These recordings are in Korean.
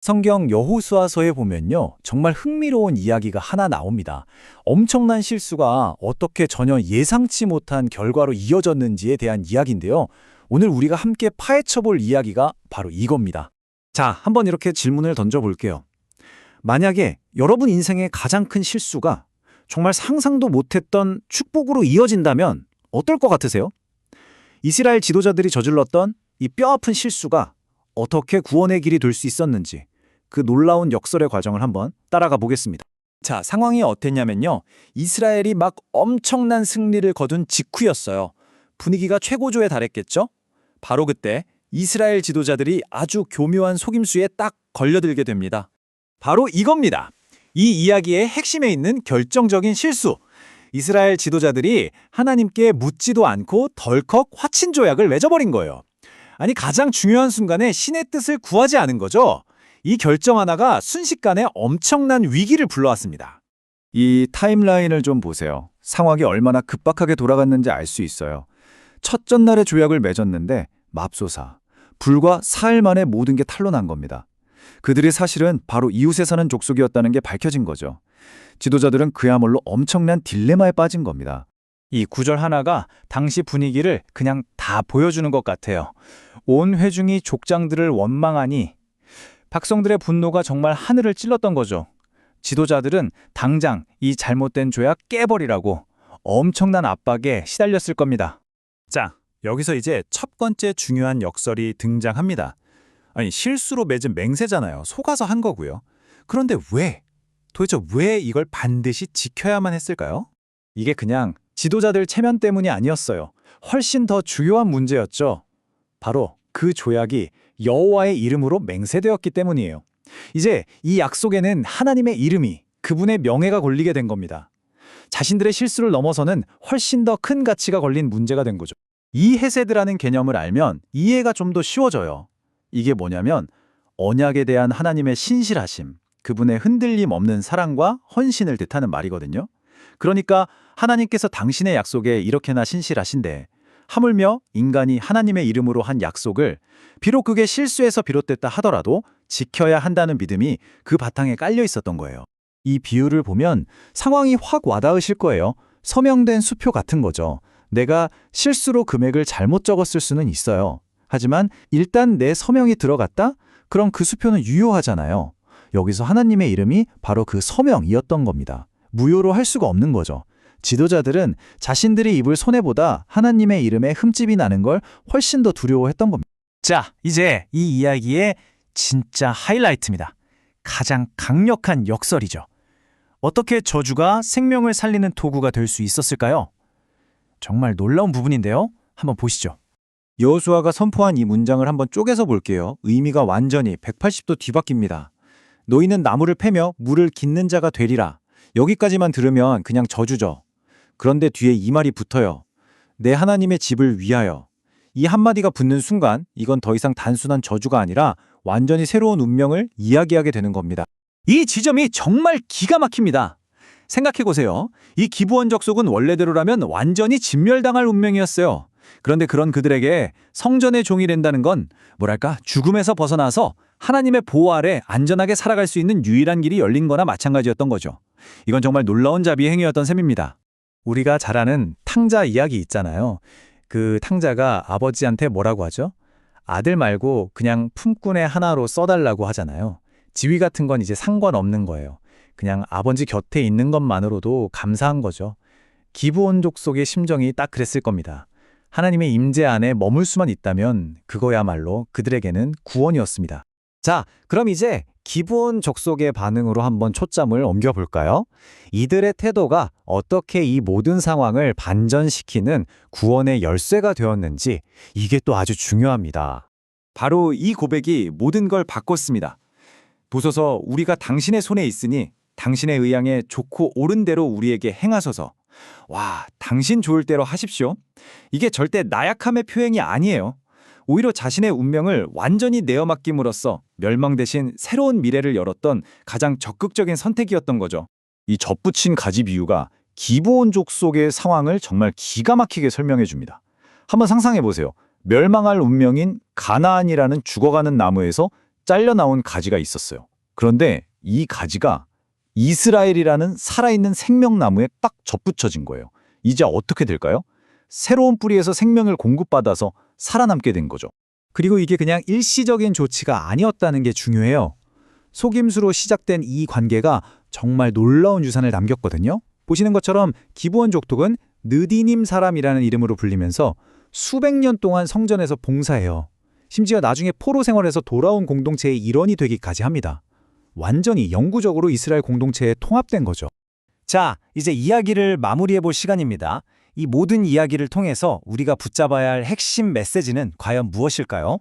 성경 여호수아서에 보면요, 정말 흥미로운 이야기가 하나 나옵니다. 엄청난 실수가 어떻게 전혀 예상치 못한 결과로 이어졌는지에 대한 이야기인데요. 오늘 우리가 함께 파헤쳐 볼 이야기가 바로 이겁니다. 자, 한번 이렇게 질문을 던져볼게요. 만약에 여러분 인생의 가장 큰 실수가 정말 상상도 못했던 축복으로 이어진다면 어떨 것 같으세요? 이스라엘 지도자들이 저질렀던 이 뼈아픈 실수가 어떻게 구원의 길이 될 수 있었는지, 그 놀라운 역설의 과정을 한번 따라가 보겠습니다. 자, 상황이 어땠냐면요, 이스라엘이 막 엄청난 승리를 거둔 직후였어요. 분위기가 최고조에 달했겠죠? 바로 그때 이스라엘 지도자들이 아주 교묘한 속임수에 딱 걸려들게 됩니다. 바로 이겁니다. 이 이야기의 핵심에 있는 결정적인 실수. 이스라엘 지도자들이 하나님께 묻지도 않고 덜컥 화친 조약을 맺어버린 거예요. 아니, 가장 중요한 순간에 신의 뜻을 구하지 않은 거죠. 이 결정 하나가 순식간에 엄청난 위기를 불러왔습니다. 이 타임라인을 좀 보세요. 상황이 얼마나 급박하게 돌아갔는지 알 수 있어요. 첫 전날에 조약을 맺었는데 맙소사, 불과 4일 만에 모든 게 탄로난 겁니다. 그들이 사실은 바로 이웃에 사는 족속이었다는 게 밝혀진 거죠. 지도자들은 그야말로 엄청난 딜레마에 빠진 겁니다. 이 구절 하나가 당시 분위기를 그냥 다 보여주는 것 같아요. 온 회중이 족장들을 원망하니 백성들의 분노가 정말 하늘을 찔렀던 거죠. 지도자들은 당장 이 잘못된 조약 깨버리라고 엄청난 압박에 시달렸을 겁니다. 자, 여기서 이제 첫 번째 중요한 역설이 등장합니다. 아니, 실수로 맺은 맹세잖아요. 속아서 한 거고요. 그런데 도대체 왜 이걸 반드시 지켜야만 했을까요? 이게 그냥 지도자들 체면 때문이 아니었어요. 훨씬 더 중요한 문제였죠. 바로 그 조약이 여호와의 이름으로 맹세되었기 때문이에요. 이제 이 약속에는 하나님의 이름이, 그분의 명예가 걸리게 된 겁니다. 자신들의 실수를 넘어서는 훨씬 더 큰 가치가 걸린 문제가 된 거죠. 이 헤세드라는 개념을 알면 이해가 좀 더 쉬워져요. 이게 뭐냐면 언약에 대한 하나님의 신실하심, 그분의 흔들림 없는 사랑과 헌신을 뜻하는 말이거든요. 그러니까 하나님께서 당신의 약속에 이렇게나 신실하신데 하물며 인간이 하나님의 이름으로 한 약속을 비록 그게 실수에서 비롯됐다 하더라도 지켜야 한다는 믿음이 그 바탕에 깔려 있었던 거예요. 이 비유를 보면 상황이 확 와닿으실 거예요. 서명된 수표 같은 거죠. 내가 실수로 금액을 잘못 적었을 수는 있어요. 하지만 일단 내 서명이 들어갔다? 그럼 그 수표는 유효하잖아요. 여기서 하나님의 이름이 바로 그 서명이었던 겁니다. 무효로 할 수가 없는 거죠. 지도자들은 자신들이 입을 손해보다 하나님의 이름에 흠집이 나는 걸 훨씬 더 두려워했던 겁니다. 자, 이제 이 이야기의 진짜 하이라이트입니다. 가장 강력한 역설이죠. 어떻게 저주가 생명을 살리는 도구가 될 수 있었을까요? 정말 놀라운 부분인데요. 한번 보시죠. 여호수아가 선포한 이 문장을 한번 쪼개서 볼게요. 의미가 완전히 180도 뒤바뀝니다. 너희는 나무를 패며 물을 깃는 자가 되리라. 여기까지만 들으면 그냥 저주죠. 그런데 뒤에 이 말이 붙어요. 내 하나님의 집을 위하여. 이 한마디가 붙는 순간 이건 더 이상 단순한 저주가 아니라 완전히 새로운 운명을 이야기하게 되는 겁니다. 이 지점이 정말 기가 막힙니다. 생각해보세요. 이 기브온 족속은 원래대로라면 완전히 진멸당할 운명이었어요. 그런데 그런 그들에게 성전의 종이 된다는 건 뭐랄까, 죽음에서 벗어나서 하나님의 보호 아래 안전하게 살아갈 수 있는 유일한 길이 열린 거나 마찬가지였던 거죠. 이건 정말 놀라운 자비의 행위였던 셈입니다. 우리가 잘 아는 탕자 이야기 있잖아요. 그 탕자가 아버지한테 뭐라고 하죠? 아들 말고 그냥 품꾼의 하나로 써달라고 하잖아요. 지위 같은 건 이제 상관없는 거예요. 그냥 아버지 곁에 있는 것만으로도 감사한 거죠. 기브온 족속의 심정이 딱 그랬을 겁니다. 하나님의 임재 안에 머물 수만 있다면 그거야말로 그들에게는 구원이었습니다. 자, 그럼 이제 기브온 족속의 반응으로 한번 초점을 옮겨볼까요? 이들의 태도가 어떻게 이 모든 상황을 반전시키는 구원의 열쇠가 되었는지, 이게 또 아주 중요합니다. 바로 이 고백이 모든 걸 바꿨습니다. 보소서, 우리가 당신의 손에 있으니 당신의 의향에 좋고 옳은 대로 우리에게 행하소서. 와, 당신 좋을 대로 하십시오. 이게 절대 나약함의 표현이 아니에요. 오히려 자신의 운명을 완전히 내어맡김으로써 멸망 대신 새로운 미래를 열었던 가장 적극적인 선택이었던 거죠. 이 접붙인 가지 비유가 기브온 족속의 상황을 정말 기가 막히게 설명해 줍니다. 한번 상상해 보세요. 멸망할 운명인 가나안이라는 죽어가는 나무에서 잘려 나온 가지가 있었어요. 그런데 이 가지가 이스라엘이라는 살아있는 생명나무에 딱 접붙여진 거예요. 이제 어떻게 될까요? 새로운 뿌리에서 생명을 공급받아서 살아남게 된 거죠. 그리고 이게 그냥 일시적인 조치가 아니었다는 게 중요해요. 속임수로 시작된 이 관계가 정말 놀라운 유산을 남겼거든요. 보시는 것처럼 기브온 족속은 느디님 사람이라는 이름으로 불리면서 수백 년 동안 성전에서 봉사해요. 심지어 나중에 포로 생활에서 돌아온 공동체의 일원이 되기까지 합니다. 완전히 영구적으로 이스라엘 공동체에 통합된 거죠. 자, 이제 이야기를 마무리해볼 시간입니다. 이 모든 이야기를 통해서 우리가 붙잡아야 할 핵심 메시지는 과연 무엇일까요?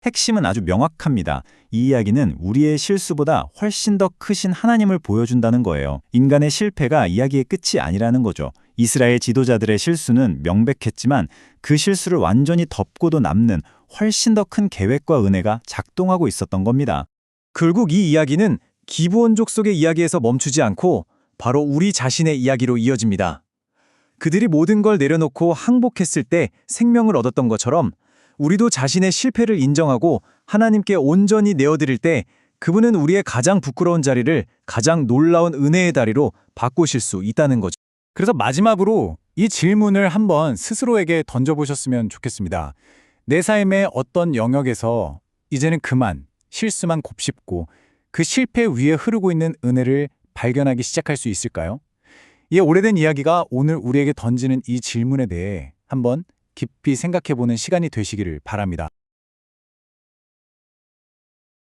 핵심은 아주 명확합니다. 이 이야기는 우리의 실수보다 훨씬 더 크신 하나님을 보여준다는 거예요. 인간의 실패가 이야기의 끝이 아니라는 거죠. 이스라엘 지도자들의 실수는 명백했지만 그 실수를 완전히 덮고도 남는 훨씬 더 큰 계획과 은혜가 작동하고 있었던 겁니다. 결국 이 이야기는 기브온 족속의 이야기에서 멈추지 않고 바로 우리 자신의 이야기로 이어집니다. 그들이 모든 걸 내려놓고 항복했을 때 생명을 얻었던 것처럼 우리도 자신의 실패를 인정하고 하나님께 온전히 내어드릴 때 그분은 우리의 가장 부끄러운 자리를 가장 놀라운 은혜의 다리로 바꾸실 수 있다는 거죠. 그래서 마지막으로 이 질문을 한번 스스로에게 던져보셨으면 좋겠습니다. 내 삶의 어떤 영역에서 이제는 그만 실수만 곱씹고 그 실패 위에 흐르고 있는 은혜를 발견하기 시작할 수 있을까요? 이 오래된 이야기가 오늘 우리에게 던지는 이 질문에 대해 한번 깊이 생각해보는 시간이 되시기를 바랍니다.